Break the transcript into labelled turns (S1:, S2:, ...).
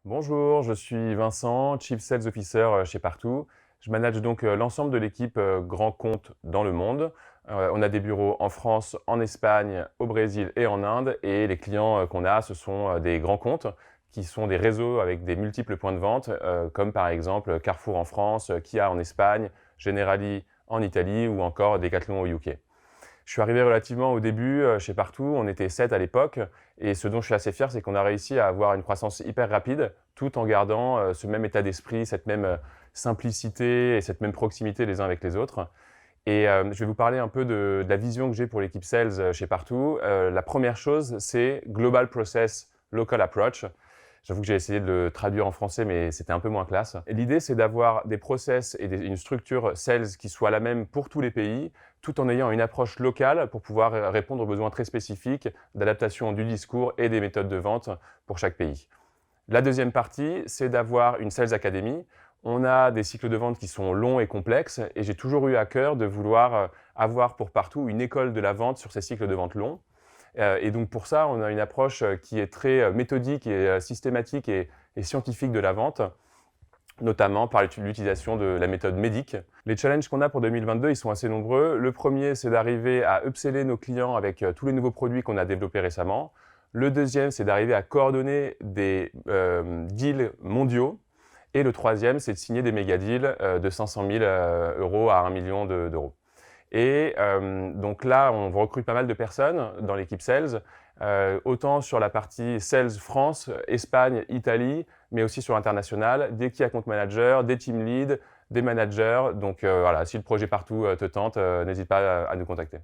S1: Bonjour, je suis Vincent, Chief Sales Officer chez Partout. Je manage donc l'ensemble de l'équipe Grand Compte dans le monde. On a des bureaux en France, en Espagne, au Brésil et en Inde. Et les clients qu'on a, ce sont des grands comptes qui sont des réseaux avec des multiples points de vente, comme par exemple Carrefour en France, Kia en Espagne, Generali en Italie ou encore Decathlon au UK. Je suis arrivé relativement au début chez Partout, on était 7 à l'époque, et ce dont je suis assez fier, c'est qu'on a réussi à avoir une croissance hyper rapide, tout en gardant ce même état d'esprit, cette même simplicité et cette même proximité les uns avec les autres. Et je vais vous parler un peu de la vision que j'ai pour l'équipe Sales chez Partout. La première chose, c'est Global Process, Local Approach. J'avoue que j'ai essayé de le traduire en français, mais c'était un peu moins classe. Et l'idée, c'est d'avoir des process et une structure sales qui soit la même pour tous les pays, tout en ayant une approche locale pour pouvoir répondre aux besoins très spécifiques d'adaptation du discours et des méthodes de vente pour chaque pays. La deuxième partie, c'est d'avoir une Sales Academy. On a des cycles de vente qui sont longs et complexes, et j'ai toujours eu à cœur de vouloir avoir pour Partout une école de la vente sur ces cycles de vente longs. Et donc pour ça, on a une approche qui est très méthodique et systématique et scientifique de la vente, notamment par l'utilisation de la méthode MEDDIC. Les challenges qu'on a pour 2022, ils sont assez nombreux. Le premier, c'est d'arriver à upseller nos clients avec tous les nouveaux produits qu'on a développés récemment. Le deuxième, c'est d'arriver à coordonner des deals mondiaux. Et le troisième, c'est de signer des méga deals de 500 000 euros à 1 million d'euros. Et donc là, on recrute pas mal de personnes dans l'équipe Sales, autant sur la partie Sales France, Espagne, Italie, mais aussi sur l'international, des Key Account Managers, des Team Leads, des managers. Donc voilà, si le projet Partout te tente, n'hésite pas à nous contacter.